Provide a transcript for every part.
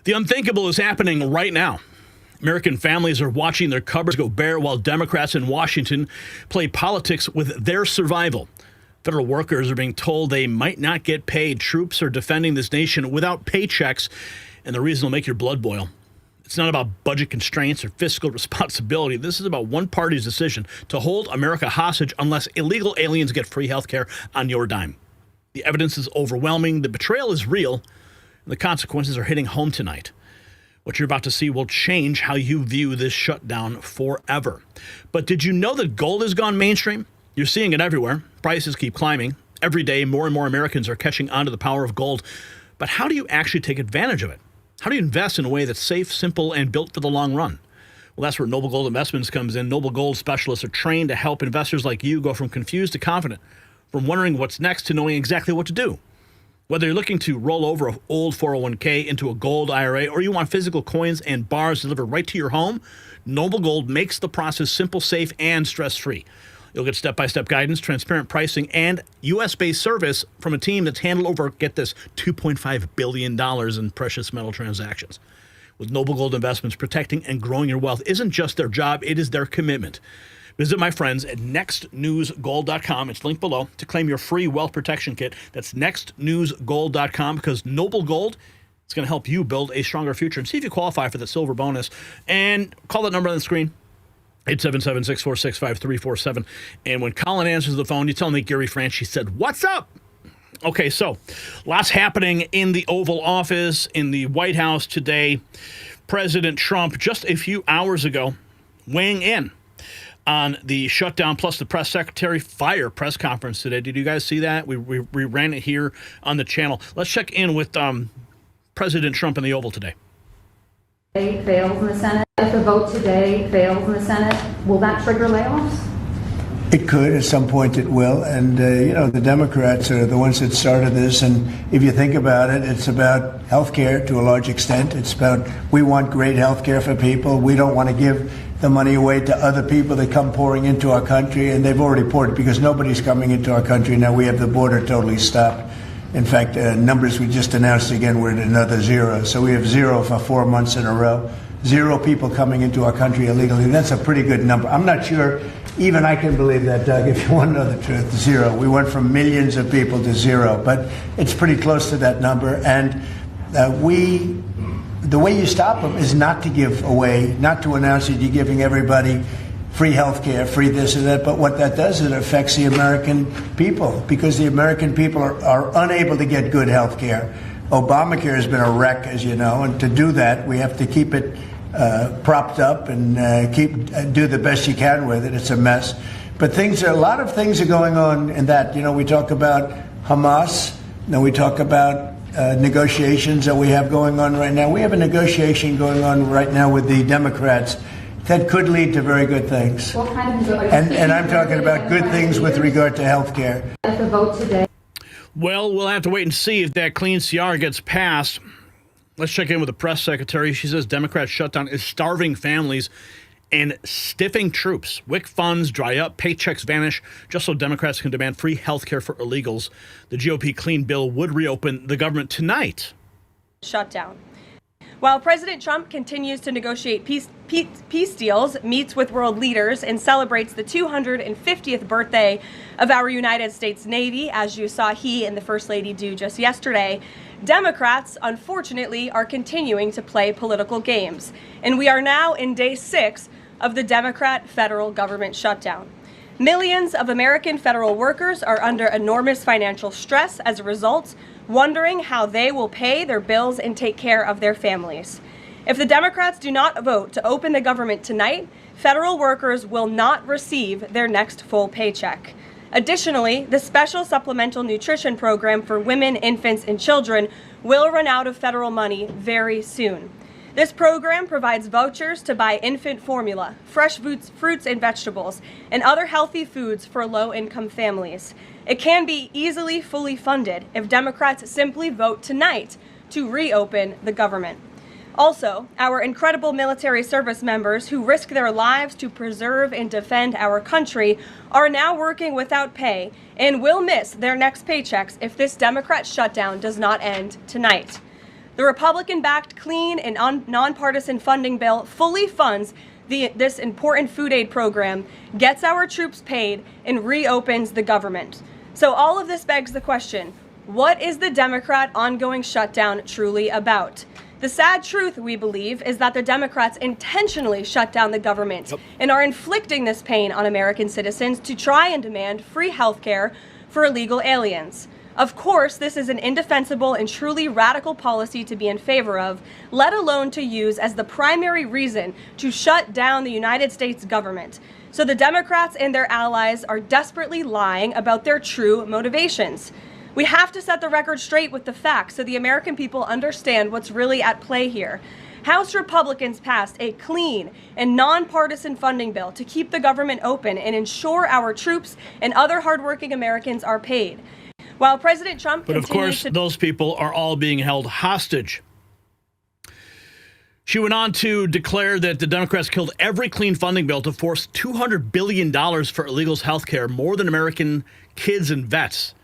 The unthinkable is happening right now. American families are watching their cupboards go bare while Democrats in Washington play politics with their survival. Federal workers are being told they might not get paid. Troops are defending this nation without paychecks, and the reason will make your blood boil. It's not about budget constraints or fiscal responsibility. This is about one party's decision to hold America hostage unless illegal aliens get free health care on your dime. The evidence is overwhelming. The betrayal is real. And the consequences are hitting home tonight. What you're about to see will change how you view this shutdown forever. But did you know that gold has gone mainstream? You're seeing it everywhere. Prices keep climbing. Every day, more and more Americans are catching on to the power of gold. But how do you actually take advantage of it? How do you invest in a way that's safe, simple, and built for the long run? Well, that's where Noble Gold Investments comes in. Noble Gold specialists are trained to help investors like you go from confused to confident, from wondering what's next to knowing exactly what to do. Whether you're looking to roll over an old 401k into a gold IRA or you want physical coins and bars delivered right to your home, Noble Gold makes the process simple, safe, and stress-free. You'll get step-by-step guidance, transparent pricing, and U.S.-based service from a team that's handled over, get this, $2.5 billion in precious metal transactions. With Noble Gold Investments, protecting and growing your wealth isn't just their job, it is their commitment. Visit my friends at nextnewsgold.com. It's linked below to claim your free wealth protection kit. That's nextnewsgold.com, because Noble Gold is going to help you build a stronger future. And see if you qualify for the silver bonus. And call that number on the screen, 877-646-5347. And when Colin answers the phone, you tell him that Gary Franchi said, "What's up?" Okay, so lots happening in the Oval Office, in the White House today. President Trump, just a few hours ago, weighing in on the shutdown, plus the press secretary fire press conference today. Did you guys see that? We ran it here on the channel. Let's check in with President Trump in the Oval today. Fails in the Senate. If the vote today fails in the Senate, will that trigger layoffs? It could. At some point it will. And, the Democrats are the ones that started this. And if you think about it, it's about health care to a large extent. It's about, we want great health care for people. We don't want to give the money away to other people that come pouring into our country. And they've already poured it because nobody's coming into our country. Now we have the border totally stopped. In fact, numbers we just announced again, we're at another zero. So we have zero for 4 months in a row. Zero people coming into our country illegally. That's a pretty good number. I'm not sure even I can believe that, Doug, if you want to know the truth. Zero. We went from millions of people to zero, but it's pretty close to that number. And the way you stop them is not to give away, not to announce that you're giving everybody free health care, free this and that. But what that does is it affects the American people, because the American people are unable to get good health care. Obamacare has been a wreck, as you know, and to do that, we have to keep it propped up and do the best you can with it. It's a mess. But a lot of things are going on in that. We talk about Hamas, then we talk about negotiations that we have going on right now. We have a negotiation going on right now with the Democrats that could lead to very good things. What kind of and I'm talking about good things with regard to health care. If the vote today. Well, we'll have to wait and see if that clean CR gets passed. Let's check in with the press secretary. She says Democrats' shutdown is starving families and stiffing troops. WIC funds dry up, paychecks vanish, just so Democrats can demand free health care for illegals. The GOP clean bill would reopen the government tonight. Shutdown. While President Trump continues to negotiate peace deals, meets with world leaders, and celebrates the 250th birthday of our United States Navy, as you saw he and the First Lady do just yesterday, Democrats, unfortunately, are continuing to play political games. And we are now in day 6 of the Democrat federal government shutdown. Millions of American federal workers are under enormous financial stress as a result, wondering how they will pay their bills and take care of their families. If the Democrats do not vote to open the government tonight, federal workers will not receive their next full paycheck. Additionally, the special supplemental nutrition program for women, infants, and children will run out of federal money very soon. This program provides vouchers to buy infant formula, fresh fruits and vegetables, and other healthy foods for low-income families. It can be easily fully funded if Democrats simply vote tonight to reopen the government. Also, our incredible military service members who risk their lives to preserve and defend our country are now working without pay and will miss their next paychecks if this Democrat shutdown does not end tonight. The Republican-backed clean and nonpartisan funding bill fully funds this important food aid program, gets our troops paid, and reopens the government. So all of this begs the question, what is the Democrat ongoing shutdown truly about? The sad truth, we believe, is that the Democrats intentionally shut down the government and are inflicting this pain on American citizens to try and demand free health care for illegal aliens. Of course, this is an indefensible and truly radical policy to be in favor of, let alone to use as the primary reason to shut down the United States government. So the Democrats and their allies are desperately lying about their true motivations. We have to set the record straight with the facts so the American people understand what's really at play here. House Republicans passed a clean and nonpartisan funding bill to keep the government open and ensure our troops and other hardworking Americans are paid. While President Trump But of course, those people are all being held hostage. She went on to declare that the Democrats killed every clean funding bill to force $200 billion for illegals' health care, more than American kids and vets.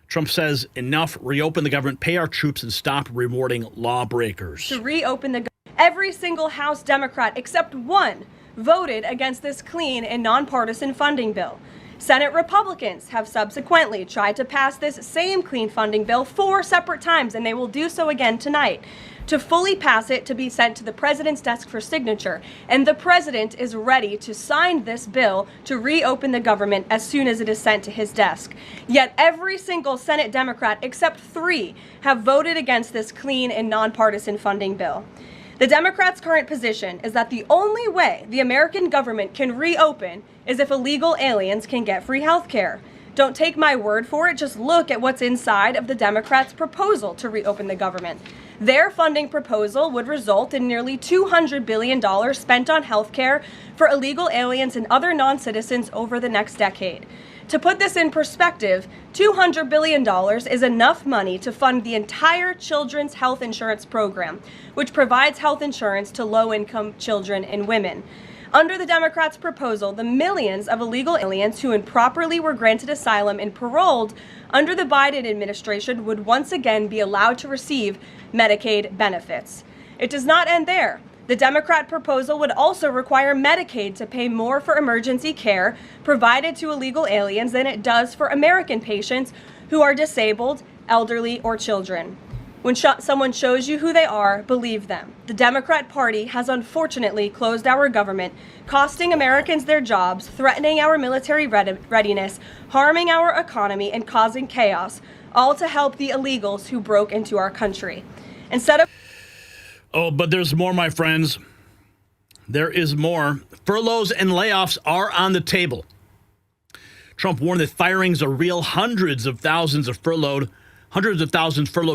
Trump says, enough, reopen the government, pay our troops, and stop rewarding lawbreakers. To reopen the government. Every single House Democrat except one voted against this clean and nonpartisan funding bill. Senate Republicans have subsequently tried to pass this same clean funding bill 4 separate times, and they will do so again tonight, to fully pass it to be sent to the president's desk for signature. And the president is ready to sign this bill to reopen the government as soon as it is sent to his desk. Yet every single Senate Democrat except 3 have voted against this clean and nonpartisan funding bill. The Democrats' current position is that the only way the American government can reopen is if illegal aliens can get free health care. Don't take my word for it, just look at what's inside of the Democrats' proposal to reopen the government. Their funding proposal would result in nearly $200 billion spent on health care for illegal aliens and other non-citizens over the next decade. To put this in perspective, $200 billion is enough money to fund the entire children's health insurance program, which provides health insurance to low-income children and women. Under the Democrats' proposal, the millions of illegal aliens who improperly were granted asylum and paroled under the Biden administration would once again be allowed to receive Medicaid benefits. It does not end there. The Democrat proposal would also require Medicaid to pay more for emergency care provided to illegal aliens than it does for American patients who are disabled, elderly, or children. When someone shows you who they are, believe them. The Democrat Party has unfortunately closed our government, costing Americans their jobs, threatening our military readiness, harming our economy, and causing chaos, all to help the illegals who broke into our country. Instead of Oh, but there's more, my friends. There is more. Furloughs and layoffs are on the table. Trump warned that firings are real. Hundreds of thousands furloughed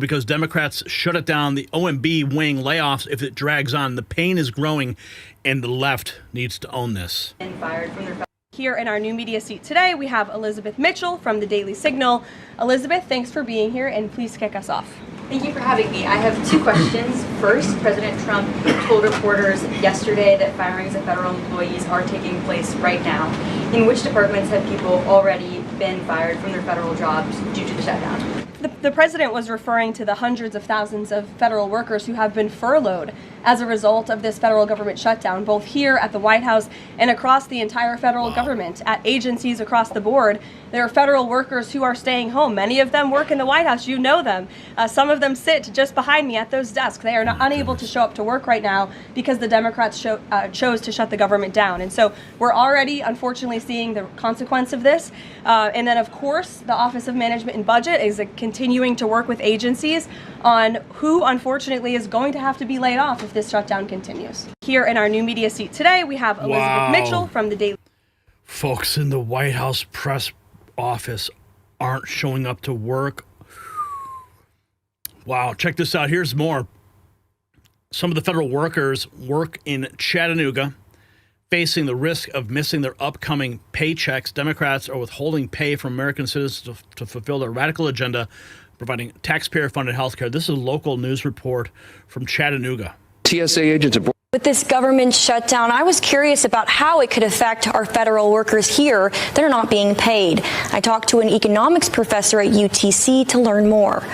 because Democrats shut it down. The OMB weighing layoffs if it drags on. The pain is growing, and the left needs to own this. And fired from their Here in our new media seat today, we have Elizabeth Mitchell from the Daily Signal. Elizabeth, thanks for being here, and please kick us off. Thank you for having me. I have 2 questions. First, President Trump told reporters yesterday that firings of federal employees are taking place right now. In which departments have people already been fired from their federal jobs due to the shutdown? The president was referring to the hundreds of thousands of federal workers who have been furloughed as a result of this federal government shutdown, both here at the White House and across the entire federal government, at agencies across the board. There are federal workers who are staying home. Many of them work in the White House. You know them. Some of them sit just behind me at those desks. They are unable to show up to work right now because the Democrats chose to shut the government down. And so we're already, unfortunately, seeing the consequence of this. And then, of course, the Office of Management and Budget is continuing to work with agencies on who, unfortunately, is going to have to be laid off if this shutdown continues. Here in our new media seat today, we have Elizabeth Mitchell from the Daily. Folks in the White House press office aren't showing up to work. Wow, check this out. Here's more. Some of the federal workers work in Chattanooga, facing the risk of missing their upcoming paychecks. Democrats are withholding pay from American citizens to fulfill their radical agenda, providing taxpayer-funded health care. This is a local news report from Chattanooga. TSA agents are. With this government shutdown, I was curious about how it could affect our federal workers here that are not being paid. I talked to an economics professor at UTC to learn more.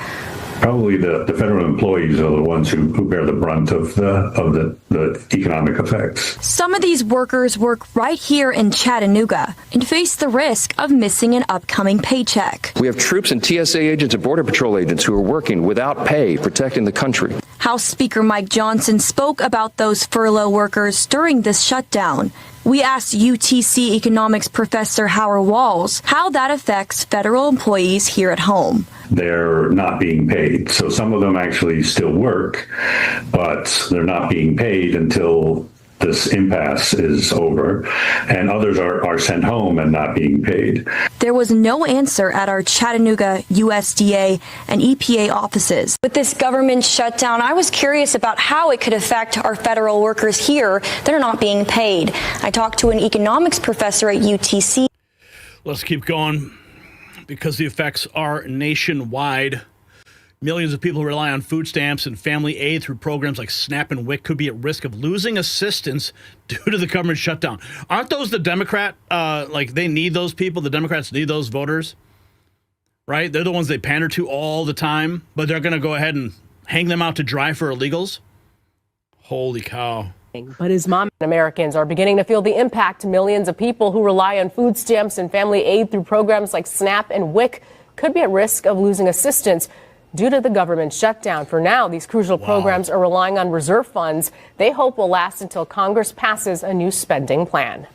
Probably the federal employees are the ones who bear the brunt of the economic effects. Some of these workers work right here in Chattanooga and face the risk of missing an upcoming paycheck. We have troops and TSA agents and Border Patrol agents who are working without pay, protecting the country. House Speaker Mike Johnson spoke about those furlough workers during this shutdown. We asked UTC economics professor Howard Walls how that affects federal employees here at home. They're not being paid. So some of them actually still work, but they're not being paid until this impasse is over, and others are sent home and not being paid. There was no answer at our Chattanooga USDA and EPA offices. With this government shutdown, I was curious about how it could affect our federal workers here that are not being paid. I talked to an economics professor at UTC. Let's keep going because the effects are nationwide. Millions of people who rely on food stamps and family aid through programs like SNAP and WIC could be at risk of losing assistance due to the government shutdown. Aren't those the Democrat, they need those people? The Democrats need those voters, right? They're the ones they pander to all the time, but they're going to go ahead and hang them out to dry for illegals? Holy cow. But his mom and Americans are beginning to feel the impact. Millions of people who rely on food stamps and family aid through programs like SNAP and WIC could be at risk of losing assistance due to the government shutdown. For now, these crucial programs are relying on reserve funds they hope will last until Congress passes a new spending plan.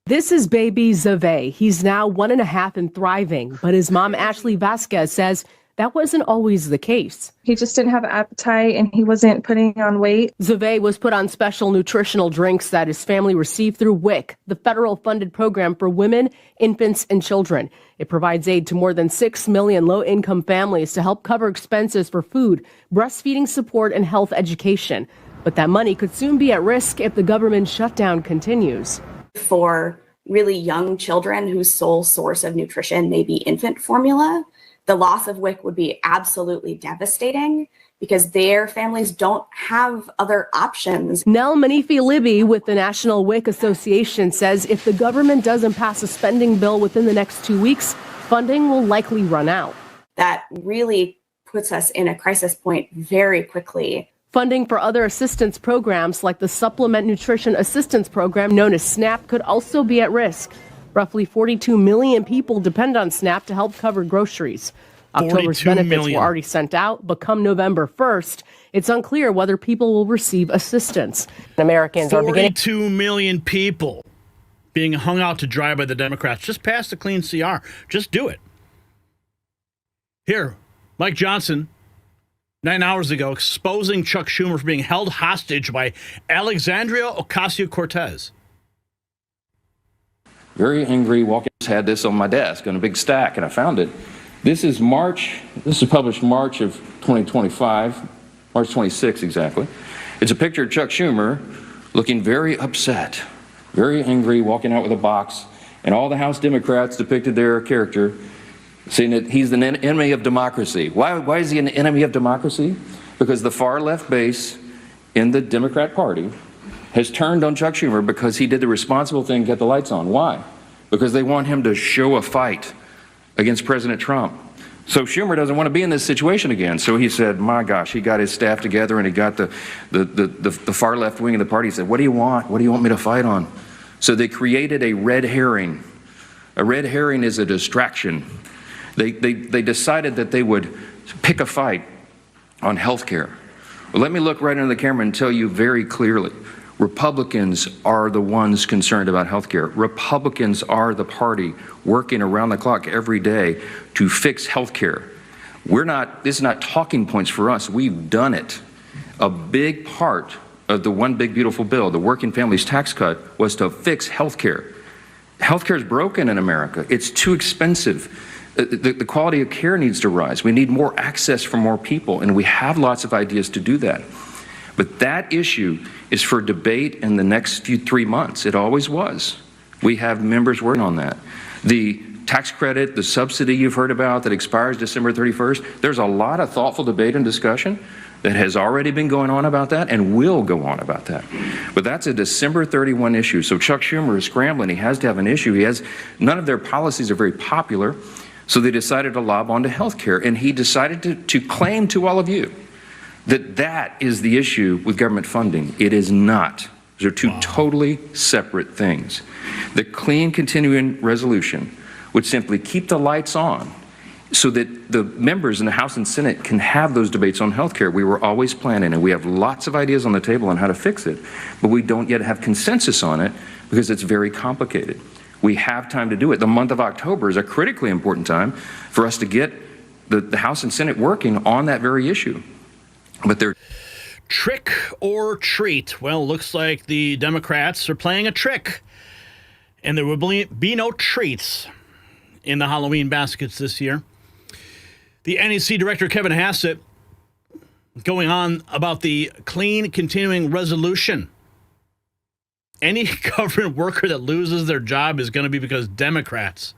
This is baby Zave. He's now 1.5 and thriving, but his mom, Ashley Vasquez, says that wasn't always the case. He just didn't have appetite and he wasn't putting on weight. Zave was put on special nutritional drinks that his family received through WIC, the federal funded program for women, infants, and children. It provides aid to more than 6 million low-income families to help cover expenses for food, breastfeeding support, and health education. But that money could soon be at risk if the government shutdown continues. For really young children whose sole source of nutrition may be infant formula, the loss of WIC would be absolutely devastating because their families don't have other options. Nell Manifi-Libby with the National WIC Association says if the government doesn't pass a spending bill within the next 2 weeks, funding will likely run out. That really puts us in a crisis point very quickly. Funding for other assistance programs like the Supplement Nutrition Assistance Program known as SNAP could also be at risk. Roughly 42 million people depend on SNAP to help cover groceries. October's benefits were already sent out, but come November 1st, it's unclear whether people will receive assistance. Americans are beginning. 42 million people being hung out to dry by the Democrats. Just pass the clean CR. Just do it. Here, Mike Johnson, 9 hours ago, exposing Chuck Schumer for being held hostage by Alexandria Ocasio-Cortez. Very angry, had this on my desk on a big stack, and I found it. This is published March of 2025, March 26 exactly. It's a picture of Chuck Schumer looking very upset, very angry, walking out with a box, and all the House Democrats depicted their character, saying that he's an enemy of democracy. Why is he an enemy of democracy? Because the far left base in the Democrat Party has turned on Chuck Schumer because he did the responsible thing, get the lights on. Why? Because they want him to show a fight against President Trump. So Schumer doesn't want to be in this situation again. So he said, my gosh, he got his staff together and he got the far left wing of the party. He said, what do you want? What do you want me to fight on? So they created a red herring. A red herring is a distraction. They decided that they would pick a fight on health care. Well, let me look right into the camera and tell you very clearly. Republicans are the ones concerned about health care. Republicans are the party working around the clock every day to fix health care. This is not talking points for us. We've done it. A big part of the One Big Beautiful Bill, the Working Families Tax Cut, was to fix health care. Health care is broken in America. It's too expensive. The quality of care needs to rise. We need more access for more people, and we have lots of ideas to do that. But that issue is for debate in the next 3 months. It always was. We have members working on that. The tax credit, the subsidy you've heard about that expires December 31st, there's a lot of thoughtful debate and discussion that has already been going on about that and will go on about that. But that's a December 31 issue. So Chuck Schumer is scrambling. He has to have an issue. None of their policies are very popular. So they decided to lob onto health care, and he decided to claim to all of you that that is the issue with government funding. It is not. Those are two totally separate things. The clean continuing resolution would simply keep the lights on so that the members in the House and Senate can have those debates on health care. We were always planning, and we have lots of ideas on the table on how to fix it, but we don't yet have consensus on it because it's very complicated. We have time to do it. The month of October is a critically important time for us to get the House and Senate working on that very issue. But they're trick or treat. Well, looks like the Democrats are playing a trick, and there will be no treats in the Halloween baskets this year. The NEC director, Kevin Hassett, going on about the clean continuing resolution. Any government worker that loses their job is going to be because Democrats.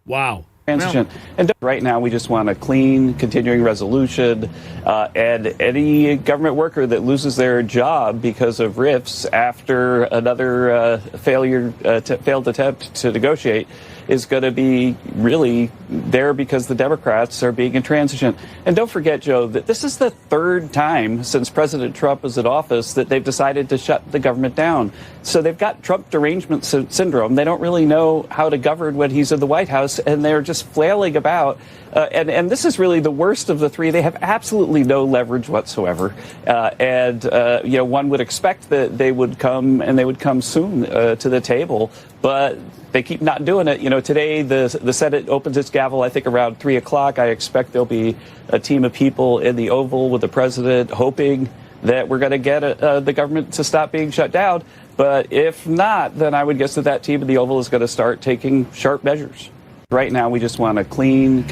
Wow. Transition. And right now, we just want a clean, continuing resolution. And any government worker that loses their job because of rifts after another failed attempt to negotiate is going to be really there because the Democrats are being intransigent. And don't forget, Joe, that this is the third time since President Trump was in office that they've decided to shut the government down. So they've got Trump derangement syndrome. They don't really know how to govern when he's in the White House, and they're just flailing about. And this is really the worst of the three. They have absolutely no leverage whatsoever. One would expect that they would come, and they would come soon to the table, but they keep not doing it. Today the Senate opens its gavel, I think, around 3 o'clock. I expect there'll be a team of people in the Oval with the president hoping that we're going to get the government to stop being shut down. But if not, then I would guess that team in the Oval is going to start taking sharp measures. Right now, we just want a clean.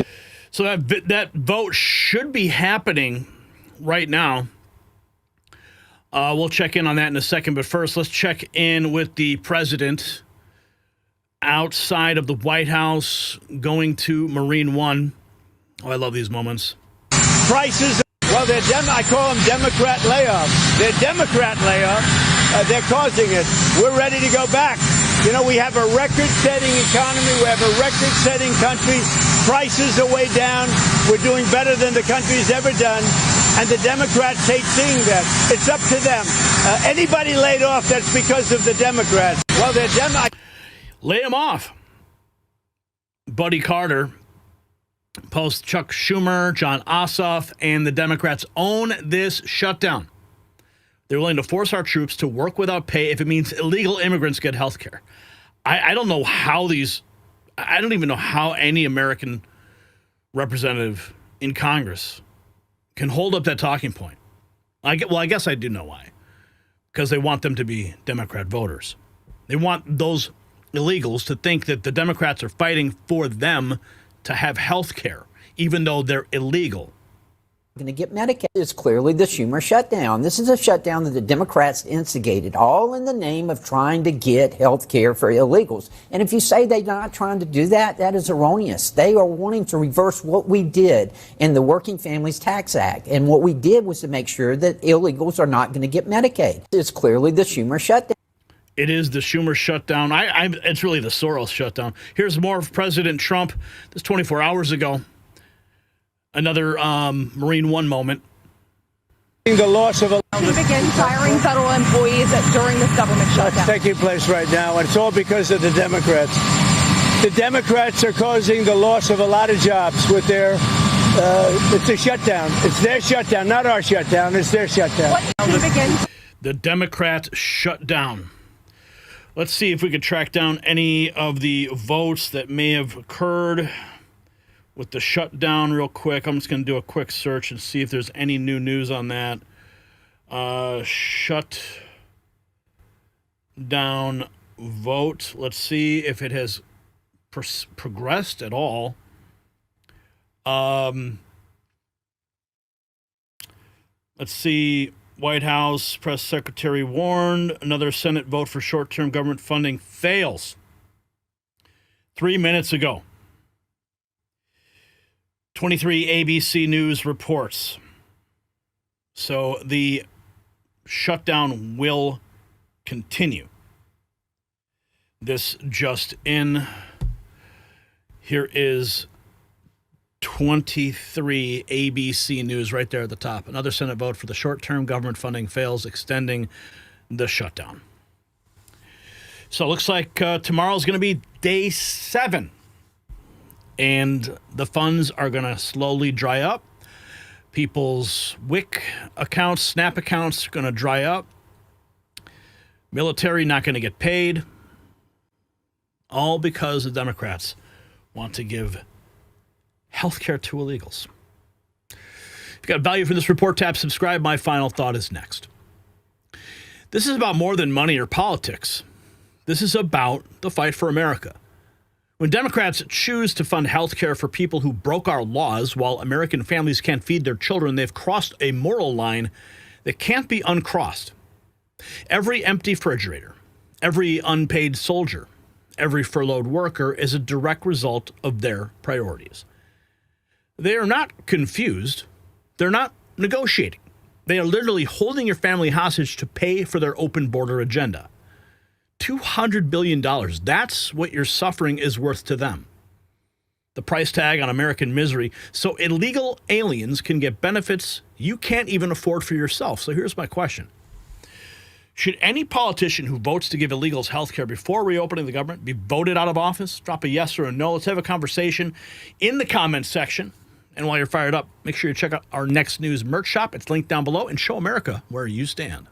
So that vote should be happening right now. We'll check in on that in a second. But first, let's check in with the president outside of the White House, going to Marine One. Oh, I love these moments. Prices, well, I call them Democrat layoffs. They're Democrat layoffs. They're causing it. We're ready to go back. We have a record-setting economy. We have a record-setting country. Prices are way down. We're doing better than the country's ever done. And the Democrats hate seeing that. It's up to them. Anybody laid off, that's because of the Democrats. Well, they're Lay him off. Buddy Carter posts Chuck Schumer, John Ossoff, and the Democrats own this shutdown. They're willing to force our troops to work without pay if it means illegal immigrants get health care. I don't know how I don't even know how any American representative in Congress can hold up that talking point. I guess I do know why. Because they want them to be Democrat voters. They want those illegals to think that the Democrats are fighting for them to have health care, even though they're illegal. Going to get Medicaid. It's clearly the Schumer shutdown. This is a shutdown that the Democrats instigated, all in the name of trying to get health care for illegals. And if you say they're not trying to do that, that is erroneous. They are wanting to reverse what we did in the Working Families Tax Act. And what we did was to make sure that illegals are not going to get Medicaid. It's clearly the Schumer shutdown. It is the Schumer shutdown. It's really the Soros shutdown. Here's more of President Trump. This 24 hours ago. Another Marine One moment. The loss of to begin firing federal employees during this government shutdown. That's taking place right now, and it's all because of the Democrats. The Democrats are causing the loss of a lot of jobs with their. It's a shutdown. It's their shutdown, not our shutdown. It's their shutdown. The Democrat shutdown. Let's see if we could track down any of the votes that may have occurred with the shutdown real quick. I'm just going to do a quick search and see if there's any new news on that. Shutdown vote. Let's see if it has progressed at all. Let's see. White House press secretary warned another Senate vote for short-term government funding fails. 3 minutes ago. 23 ABC News reports. So the shutdown will continue. This just in. Here is 23 ABC News right there at the top. Another Senate vote for the short-term government funding fails, extending the shutdown. So it looks like tomorrow's going to be day 7. And the funds are going to slowly dry up. People's WIC accounts, SNAP accounts are going to dry up. Military not going to get paid. All because the Democrats want to give health care to illegals. If you got value from this report, tap subscribe. My final thought is next. This is about more than money or politics. This is about the fight for America. When Democrats choose to fund health care for people who broke our laws while American families can't feed their children, they've crossed a moral line that can't be uncrossed. Every empty refrigerator, every unpaid soldier, every furloughed worker is a direct result of their priorities. They are not confused. They're not negotiating. They are literally holding your family hostage to pay for their open border agenda. $200 billion. That's what your suffering is worth to them. The price tag on American misery, so illegal aliens can get benefits you can't even afford for yourself. So here's my question. Should any politician who votes to give illegals health care before reopening the government be voted out of office? Drop a yes or a no. Let's have a conversation in the comments section. And while you're fired up, make sure you check out our Next News merch shop. It's linked down below, and show America where you stand.